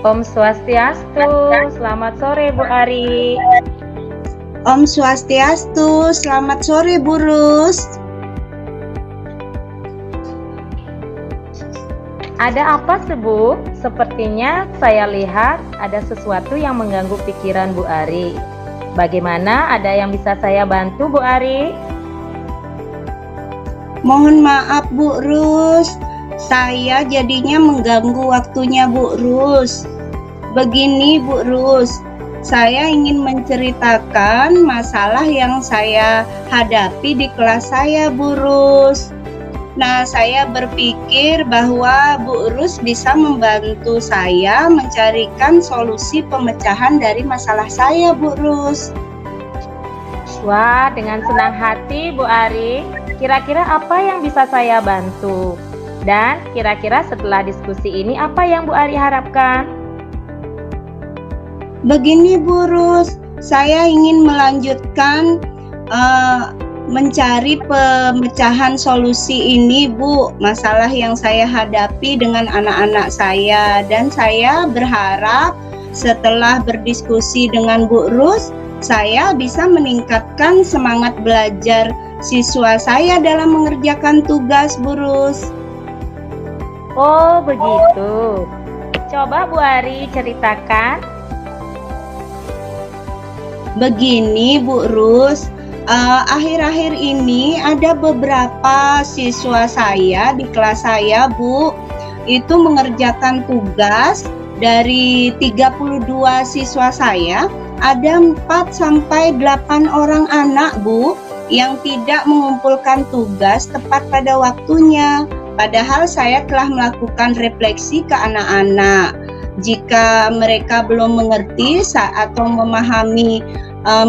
Om Swastiastu, selamat sore Bu Ari. Om Swastiastu, selamat sore Bu Rus. Ada apa sih Bu? Sepertinya saya lihat ada sesuatu yang mengganggu pikiran Bu Ari. Bagaimana, ada yang bisa saya bantu Bu Ari? Mohon maaf Bu Rus, saya jadinya mengganggu waktunya Bu Rus. Begini Bu Rus, saya ingin menceritakan masalah yang saya hadapi di kelas saya Bu Rus. Nah, saya berpikir bahwa Bu Rus bisa membantu saya mencarikan solusi pemecahan dari masalah saya Bu Rus. Wah, dengan senang hati Bu Ari. Kira-kira apa yang bisa saya bantu? Dan kira-kira setelah diskusi ini apa yang Bu Ari harapkan? Begini Bu Rus, saya ingin melanjutkan mencari pemecahan solusi ini Bu, masalah yang saya hadapi dengan anak-anak saya. Dan saya berharap setelah berdiskusi dengan Bu Rus, saya bisa meningkatkan semangat belajar siswa saya dalam mengerjakan tugas Bu Rus. Oh begitu. Coba Bu Ari ceritakan. Begini Bu Rus, akhir-akhir ini ada beberapa siswa saya di kelas saya Bu, itu mengerjakan tugas. Dari 32 siswa saya, ada 4-8 orang anak Bu yang tidak mengumpulkan tugas tepat pada waktunya. Padahal saya telah melakukan refleksi ke anak-anak. Jika mereka belum mengerti atau memahami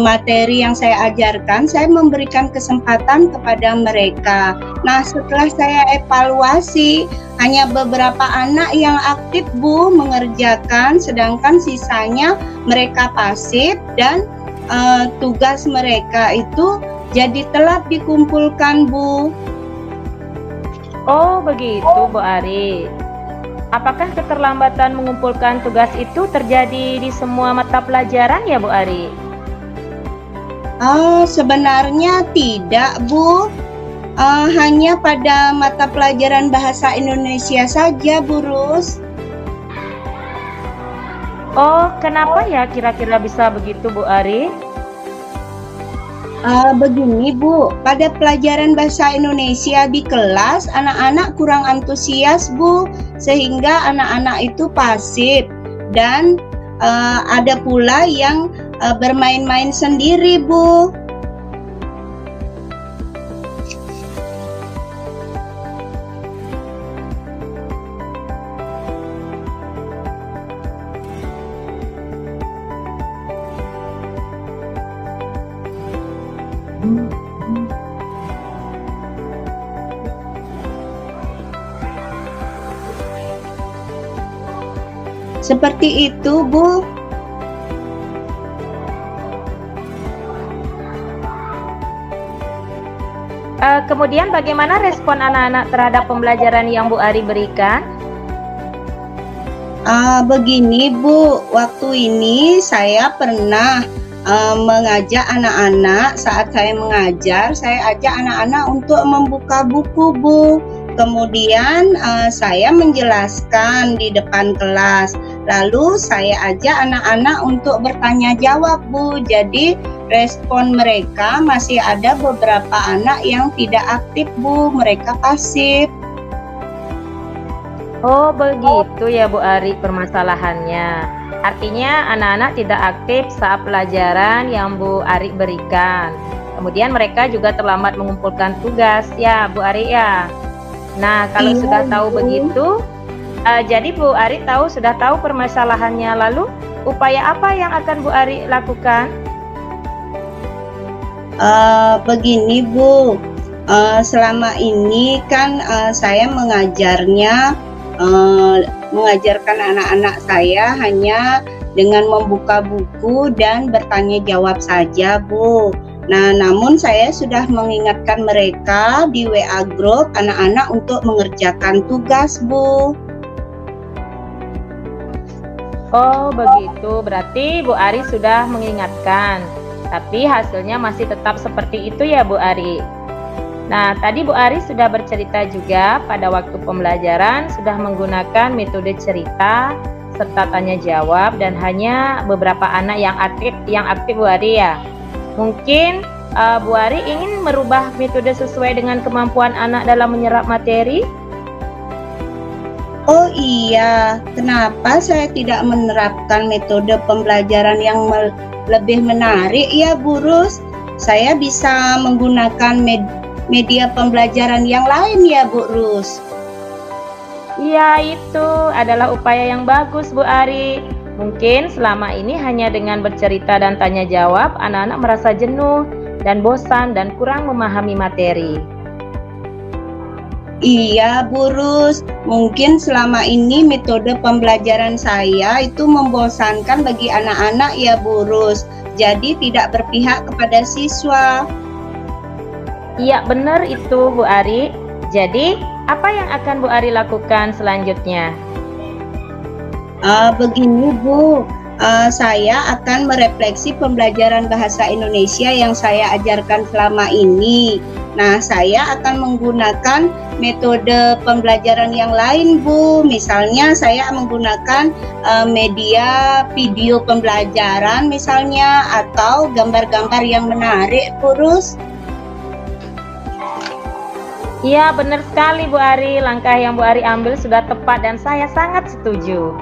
materi yang saya ajarkan, saya memberikan kesempatan kepada mereka. Nah, setelah saya evaluasi, hanya beberapa anak yang aktif Bu mengerjakan, sedangkan sisanya mereka pasif dan tugas mereka itu jadi telat dikumpulkan Bu. Oh begitu Bu Ari. Apakah keterlambatan mengumpulkan tugas itu terjadi di semua mata pelajaran ya Bu Ari? Sebenarnya tidak Bu, hanya pada mata pelajaran bahasa Indonesia saja Bu Rus. Oh kenapa ya kira-kira bisa begitu Bu Ari? Begini Bu, pada pelajaran bahasa Indonesia di kelas anak-anak kurang antusias Bu, sehingga anak-anak itu pasif dan ada pula yang bermain-main sendiri Bu. Seperti itu Bu. Kemudian bagaimana respon anak-anak terhadap pembelajaran yang Bu Ari berikan? Begini Bu, waktu ini saya pernah mengajak anak-anak. Saat saya mengajar, saya ajak anak-anak untuk membuka buku Bu. Kemudian saya menjelaskan di depan kelas. Lalu saya ajak anak-anak untuk bertanya jawab Bu. Jadi respon mereka masih ada beberapa anak yang tidak aktif Bu, mereka pasif. Oh begitu ya Bu Ari permasalahannya. Artinya anak-anak tidak aktif saat pelajaran yang Bu Ari berikan. Kemudian mereka juga terlambat mengumpulkan tugas ya Bu Ari ya. Nah kalau Iya, sudah tahu Bu. begitu, jadi Bu Ari sudah tahu permasalahannya. Lalu upaya apa yang akan Bu Ari lakukan? Begini Bu, selama ini kan saya mengajarkan anak-anak saya hanya dengan membuka buku dan bertanya jawab saja Bu. Nah, namun saya sudah mengingatkan mereka di WA group anak-anak untuk mengerjakan tugas Bu. Oh begitu, berarti Bu Ari sudah mengingatkan, tapi hasilnya masih tetap seperti itu ya Bu Ari. Nah, tadi Bu Ari sudah bercerita juga pada waktu pembelajaran sudah menggunakan metode cerita serta tanya jawab dan hanya beberapa anak yang aktif Bu Ari ya. Mungkin Bu Ari ingin merubah metode sesuai dengan kemampuan anak dalam menyerap materi. Oh iya, kenapa saya tidak menerapkan metode pembelajaran yang lebih menarik ya Bu Rus? Saya bisa menggunakan media pembelajaran yang lain ya Bu Rus. Iya, itu adalah upaya yang bagus Bu Ari. Mungkin selama ini hanya dengan bercerita dan tanya jawab, anak-anak merasa jenuh dan bosan dan kurang memahami materi. Iya Bu Rus, mungkin selama ini metode pembelajaran saya itu membosankan bagi anak-anak ya Bu Rus. Jadi tidak berpihak kepada siswa. Iya benar itu Bu Ari. Jadi apa yang akan Bu Ari lakukan selanjutnya? Begini Bu, saya akan merefleksi pembelajaran bahasa Indonesia yang saya ajarkan selama ini. Nah, saya akan menggunakan metode pembelajaran yang lain Bu. Misalnya saya menggunakan media video pembelajaran misalnya, atau gambar-gambar yang menarik Bu Rus. Iya benar sekali Bu Ari, langkah yang Bu Ari ambil sudah tepat dan saya sangat setuju.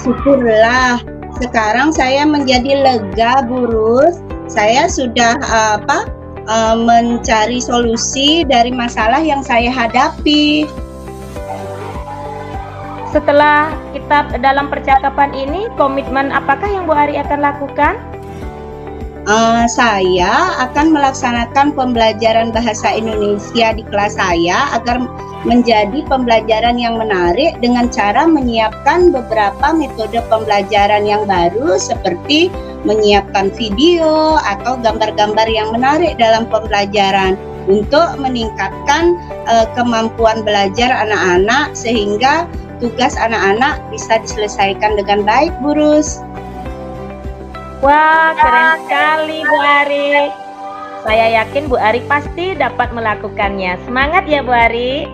Syukurlah, sekarang saya menjadi lega Bu Rus. Saya sudah mencari solusi dari masalah yang saya hadapi. Setelah kita dalam percakapan ini, komitmen apakah yang Bu Ari akan lakukan? Saya akan melaksanakan pembelajaran bahasa Indonesia di kelas saya agar menjadi pembelajaran yang menarik dengan cara menyiapkan beberapa metode pembelajaran yang baru seperti menyiapkan video atau gambar-gambar yang menarik dalam pembelajaran untuk meningkatkan kemampuan belajar anak-anak sehingga tugas anak-anak bisa diselesaikan dengan baik Bu Rus. Wah, keren sekali Bu Ari. Saya yakin Bu Ari pasti dapat melakukannya. Semangat ya Bu Ari.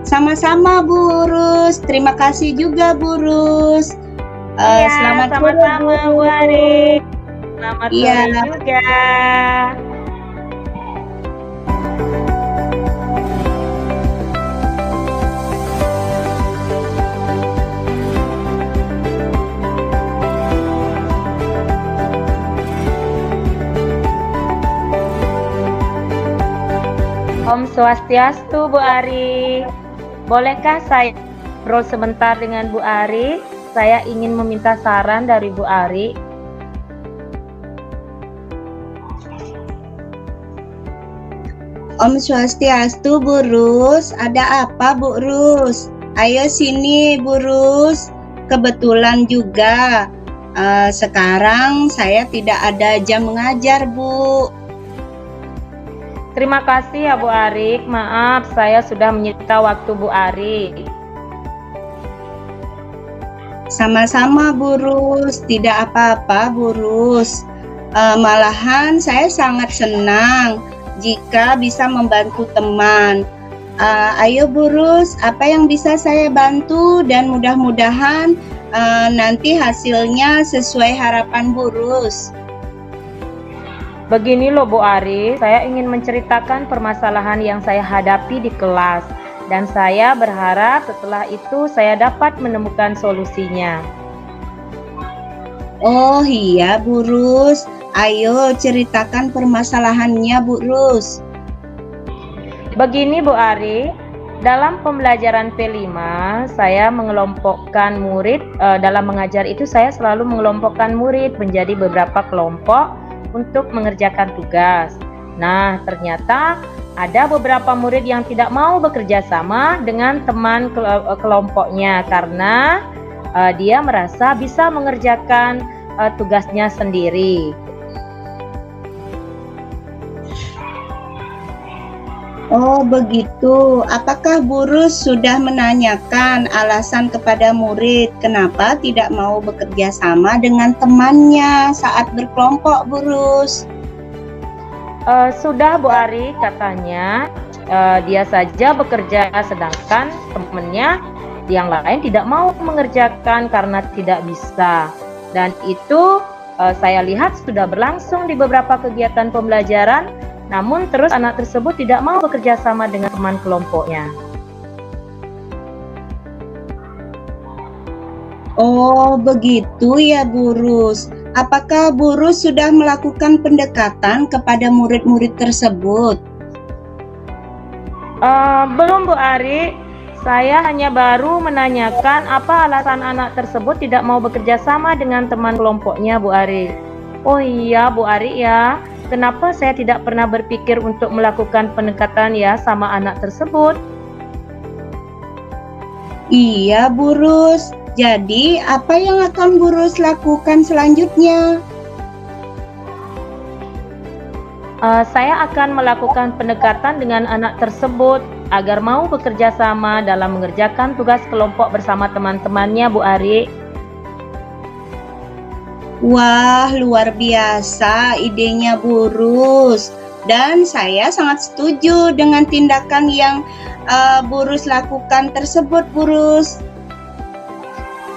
Sama-sama Bu Rus. Terima kasih juga Bu Rus. Iya, Selamat sama-sama sore, Bu Ari. Selamat Iya. sore juga. Om Swastiastu Bu Ari. Bolehkah saya ngobrol sebentar dengan Bu Ari? Saya ingin meminta saran dari Bu Ari. Om Swastiastu Bu Rus. Ada apa Bu Rus? Ayo sini Bu Rus. Kebetulan juga sekarang saya tidak ada jam mengajar Bu. Terima kasih ya Bu Ari. Maaf saya sudah menyita waktu Bu Ari. Sama-sama Bu Rus, tidak apa-apa Bu Rus. Malahan saya sangat senang jika bisa membantu teman. Ayo Bu Rus, apa yang bisa saya bantu dan mudah-mudahan nanti hasilnya sesuai harapan Bu Rus. Begini loh Bu Ari, saya ingin menceritakan permasalahan yang saya hadapi di kelas. Dan saya berharap setelah itu saya dapat menemukan solusinya. Oh iya Bu Rus, ayo ceritakan permasalahannya Bu Rus. Begini Bu Ari, dalam pembelajaran P5 saya mengelompokkan murid, dalam mengajar itu saya selalu mengelompokkan murid menjadi beberapa kelompok untuk mengerjakan tugas. Nah, ternyata ada beberapa murid yang tidak mau bekerja sama dengan teman kelompoknya karena dia merasa bisa mengerjakan tugasnya sendiri. Oh, begitu. Apakah Bu Rus sudah menanyakan alasan kepada murid kenapa tidak mau bekerja sama dengan temannya saat berkelompok, Bu Rus? Sudah Bu Ari, katanya dia saja bekerja sedangkan temannya yang lain tidak mau mengerjakan karena tidak bisa. Dan itu saya lihat sudah berlangsung di beberapa kegiatan pembelajaran, namun terus anak tersebut tidak mau bekerja sama dengan teman kelompoknya. Oh, begitu ya, Bu Rus. Apakah Bu Rus sudah melakukan pendekatan kepada murid-murid tersebut? Belum Bu Ari, saya hanya baru menanyakan apa alasan anak tersebut tidak mau bekerja sama dengan teman kelompoknya, Bu Ari. Oh iya Bu Ari ya, kenapa saya tidak pernah berpikir untuk melakukan pendekatan ya sama anak tersebut? Iya, Bu Rus. Jadi, apa yang akan Bu Rus lakukan selanjutnya? Saya akan melakukan pendekatan dengan anak tersebut agar mau bekerja sama dalam mengerjakan tugas kelompok bersama teman-temannya, Bu Ari. Wah, luar biasa idenya Bu Rus. Dan saya sangat setuju dengan tindakan yang Bu Rus lakukan tersebut, Bu Rus.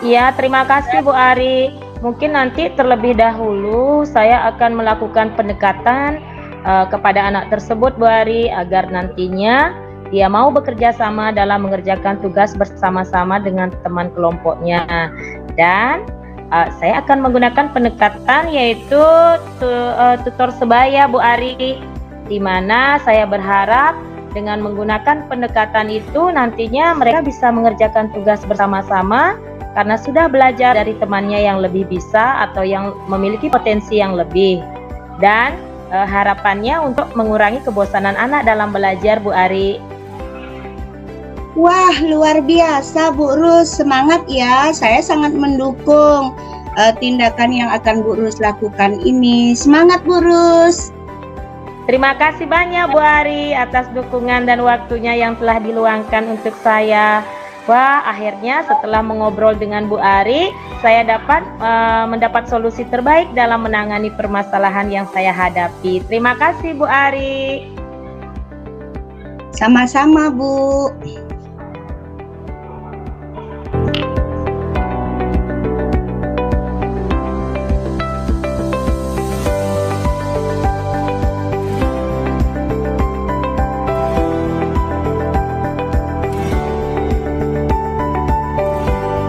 Iya, terima kasih Bu Ari. Mungkin nanti terlebih dahulu saya akan melakukan pendekatan kepada anak tersebut, Bu Ari, agar nantinya dia mau bekerja sama dalam mengerjakan tugas bersama-sama dengan teman kelompoknya. Dan saya akan menggunakan pendekatan yaitu tutor sebaya, Bu Ari, di mana saya berharap dengan menggunakan pendekatan itu nantinya mereka bisa mengerjakan tugas bersama-sama karena sudah belajar dari temannya yang lebih bisa atau yang memiliki potensi yang lebih. Dan harapannya untuk mengurangi kebosanan anak dalam belajar, Bu Ari. Wah, luar biasa Bu Rus. Semangat ya. Saya sangat mendukung tindakan yang akan Bu Rus lakukan ini. Semangat Bu Rus. Terima kasih banyak Bu Ari atas dukungan dan waktunya yang telah diluangkan untuk saya. Wah, akhirnya setelah mengobrol dengan Bu Ari, saya dapat mendapat solusi terbaik dalam menangani permasalahan yang saya hadapi. Terima kasih Bu Ari. Sama-sama Bu.